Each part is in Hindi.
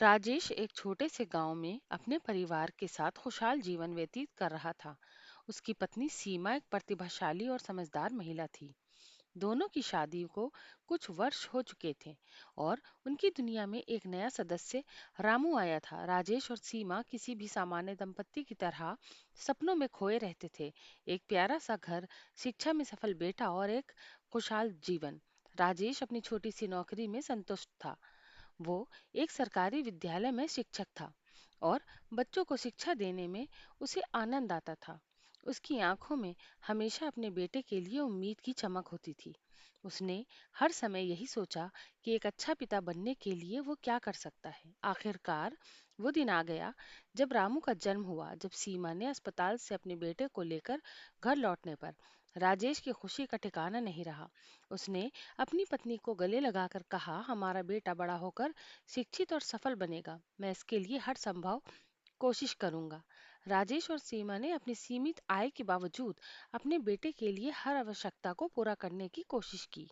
राजेश एक छोटे से गांव में अपने परिवार के साथ खुशहाल जीवन व्यतीत कर रहा था। उसकी पत्नी सीमा एक प्रतिभाशाली और समझदार महिला थी। दोनों की शादी को कुछ वर्ष हो चुके थे और उनकी दुनिया में एक नया सदस्य रामू आया था। राजेश और सीमा किसी भी सामान्य दंपत्ति की तरह सपनों में खोए रहते थे। एक प्यारा सा घर, शिक्षा में सफल बेटा और एक खुशहाल जीवन। राजेश अपनी छोटी सी नौकरी में संतुष्ट था। वो एक सरकारी विद्यालय में शिक्षक था और बच्चों को शिक्षा देने में उसे आनंद आता था। उसकी आंखों में हमेशा अपने बेटे के लिए उम्मीद की चमक होती थी। उसने हर समय यही सोचा कि एक अच्छा पिता बनने के लिए वो क्या कर सकता है। आखिरकार वो दिन आ गया जब रामू का जन्म हुआ। जब सीमा ने अस्पताल से अपने बेटे को लेकर घर लौटने पर राजेश की खुशी का ठिकाना नहीं रहा। उसने अपनी पत्नी को गले लगाकर कहा, हमारा बेटा बड़ा होकर शिक्षित और सफल बनेगा। मैं इसके लिए हर संभव कोशिश करूंगा। राजेश और सीमा ने अपनी सीमित आय के बावजूद अपने बेटे के लिए हर आवश्यकता को पूरा करने की कोशिश की।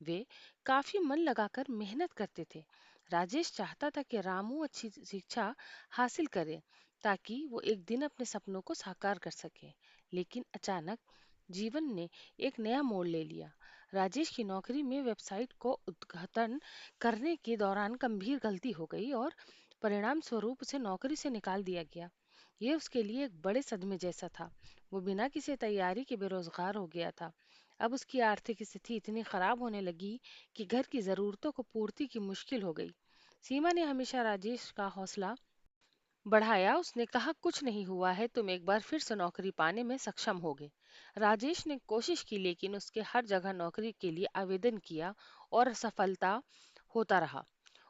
वे काफी मन लगाकर मेहनत करते थे। राजेश चाहता था कि रामू अच्छी शिक्षा हासिल करे ताकि वो एक दिन अपने सपनों को साकार कर सके। लेकिन अचानक जीवन ने एक नया मोड़ ले लिया। राजेश की नौकरी में वेबसाइट को उद्घाटन करने के दौरान गंभीर गलती हो गई और परिणाम स्वरूप उसे नौकरी से निकाल दिया गया। ये उसके लिए एक बड़े सदमे जैसा था। वो बिना किसी तैयारी के बेरोजगार हो गया था। अब उसकी आर्थिक स्थिति इतनी खराब होने लगी कि घर की जरूरतों को पूर्ति की मुश्किल हो गई। सीमा ने हमेशा राजेश का हौसला बढ़ाया। उसने कहा, कुछ नहीं हुआ है, तुम एक बार फिर से नौकरी पाने में सक्षम होगे। राजेश ने कोशिश की लेकिन उसके हर जगह नौकरी के लिए आवेदन किया और असफलता होता रहा।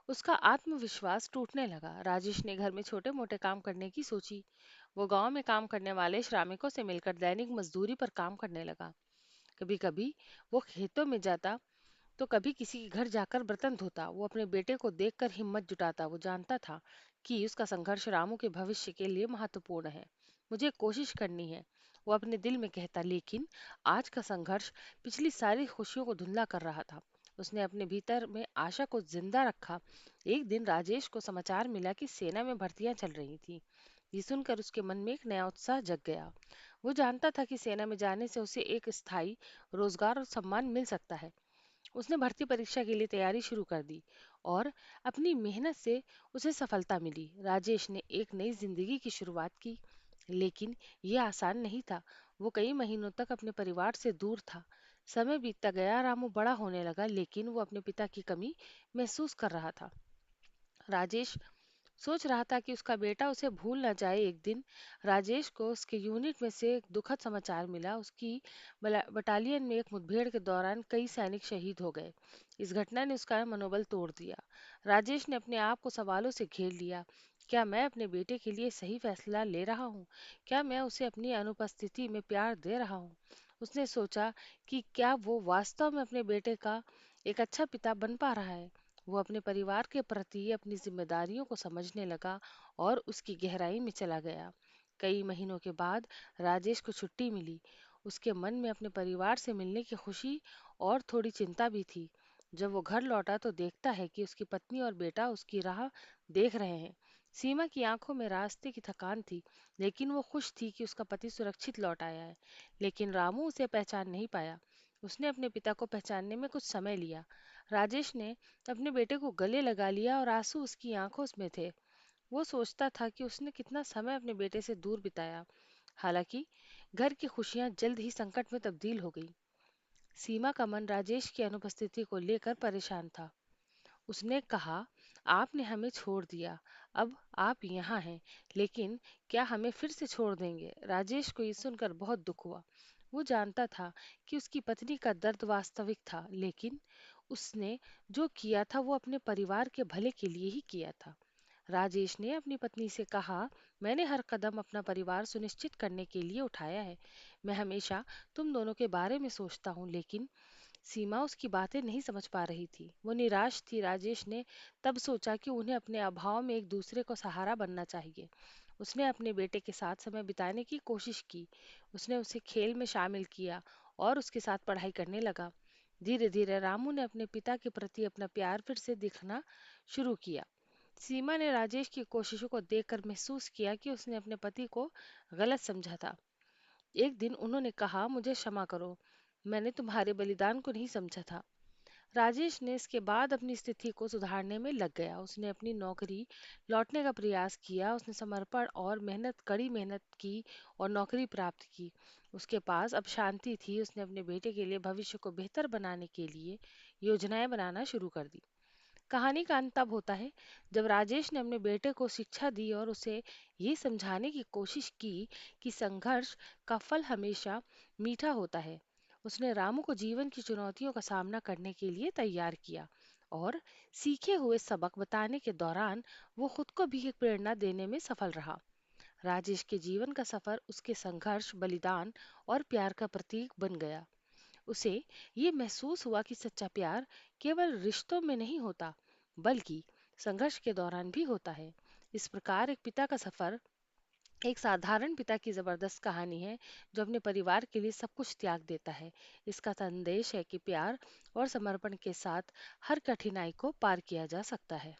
उसका आत्मविश्वास टूटने लगा। राजेश ने घर में छोटे मोटे काम करने की सोची। वो गांव में काम करने वाले श्रमिकों से मिलकर दैनिक मजदूरी पर काम करने लगा। कभी कभी वो खेतों में जाता तो कभी किसी के घर जाकर बर्तन धोता। वो अपने बेटे को देखकर हिम्मत जुटाता। वो जानता था कि उसका संघर्ष रामू के भविष्य के लिए महत्वपूर्ण है। मुझे कोशिश करनी है, वो अपने दिल में कहता। लेकिन आज का संघर्ष पिछली सारी खुशियों को धुंधला कर रहा था। उसने अपने भीतर में आशा को जिंदा रखा। एक दिन राजेश को समाचार मिला कि सेना में भर्तियां चल रही थी। ये सुनकर उसके मन में एक नया उत्साह जग गया। वो जानता था कि सेना में जाने से उसे एक स्थायी रोजगार और सम्मान मिल सकता है। उसने भर्ती परीक्षा के लिए तैयारी शुरू कर दी और अपनी मेहनत से उसे सफलता मिली। राजेश ने एक नई जिंदगी की शुरुआत की, लेकिन ये आसान नहीं था। वो कई महीनों तक अपने परिवार से दूर था। समय बीतता गया, रामू बड़ा होने लगा लेकिन वो अपने पिता की कमी महसूस कर रहा था। राजेश सोच रहा था कि उसका बेटा उसे भूल न जाए। एक दिन राजेश को उसके यूनिट में से एक दुखद समाचार मिला। उसकी बटालियन में एक मुठभेड़ के दौरान कई सैनिक शहीद हो गए। इस घटना ने उसका मनोबल तोड़ दिया। राजेश ने अपने आप को सवालों से घेर लिया। क्या मैं अपने बेटे के लिए सही फैसला ले रहा हूँ? क्या मैं उसे अपनी अनुपस्थिति में प्यार दे रहा हूँ? उसने सोचा कि क्या वो वास्तव में अपने बेटे का एक अच्छा पिता बन पा रहा है। वो अपने परिवार के प्रति अपनी जिम्मेदारियों को समझने लगा और उसकी गहराई में चला गया। कई महीनों के बाद राजेश को छुट्टी मिली। उसके मन में अपने परिवार से मिलने की खुशी और थोड़ी चिंता भी थी। जब वो घर लौटा तो देखता है कि उसकी पत्नी और बेटा उसकी राह देख रहे हैं। सीमा की आंखों में रास्ते की थकान थी, लेकिन वो खुश थी कि उसका पति सुरक्षित लौट आया है। लेकिन रामू उसे पहचान नहीं पाया। उसने अपने पिता को पहचानने में कुछ समय लिया। राजेश ने अपने बेटे को गले लगा लिया और आंसू उसकी आंखों में थे। वो सोचता था कि उसने कितना समय अपने बेटे से दूर बिताया। हालांकि घर की खुशियां जल्द ही संकट में तब्दील हो गई। सीमा का मन राजेश की अनुपस्थिति को लेकर परेशान था। उसने कहा, आपने हमें छोड़ दिया, अब आप यहाँ हैं, लेकिन क्या हमें फिर से छोड़ देंगे? राजेश को ये सुनकर बहुत दुख हुआ। वो जानता था कि उसकी पत्नी का दर्द वास्तविक था, लेकिन उसने जो किया था वो अपने परिवार के भले के लिए ही किया था। राजेश ने अपनी पत्नी से कहा, मैंने हर कदम अपना परिवार सुनिश्चित करने के लिए उठाया है। मैं हमेशा तुम दोनों के बारे में सोचता हूँ। लेकिन सीमा उसकी बातें नहीं समझ पा रही थी। वो निराश थी। राजेश ने तब सोचा कि उन्हें अपने अभाव में एक दूसरे को सहारा बनना चाहिए। उसने अपने बेटे के साथ समय बिताने की कोशिश की। उसने उसे खेल में शामिल किया और उसके साथ पढ़ाई करने लगा। धीरे धीरे रामू ने अपने पिता के प्रति अपना प्यार फिर से दिखना शुरू किया। सीमा ने राजेश की कोशिशों को देखकर महसूस किया कि उसने अपने पति को गलत समझा था। एक दिन उन्होंने कहा, मुझे क्षमा करो, मैंने तुम्हारे बलिदान को नहीं समझा था। राजेश ने इसके बाद अपनी स्थिति को सुधारने में लग गया। उसने अपनी नौकरी लौटने का प्रयास किया। उसने समर्पण और कड़ी मेहनत की और नौकरी प्राप्त की। उसके पास अब शांति थी। उसने अपने बेटे के लिए भविष्य को बेहतर बनाने के लिए योजनाएं बनाना शुरू कर दी। कहानी का अंत तब होता है जब राजेश ने अपने बेटे को शिक्षा दी और उसे ये समझाने की कोशिश की कि संघर्ष का फल हमेशा मीठा होता है। उसने रामू को जीवन की चुनौतियों का सामना करने के लिए तैयार किया और सीखे हुए सबक बताने के दौरान वो खुद को भी एक प्रेरणा देने में सफल रहा। राजेश के जीवन का सफर उसके संघर्ष, बलिदान और प्यार का प्रतीक बन गया। उसे ये महसूस हुआ कि सच्चा प्यार केवल रिश्तों में नहीं होता, बल्कि संघर्ष के दौरान भी होता है। इस प्रकार एक पिता का सफर एक साधारण पिता की जबरदस्त कहानी है जो अपने परिवार के लिए सब कुछ त्याग देता है। इसका संदेश है कि प्यार और समर्पण के साथ हर कठिनाई को पार किया जा सकता है।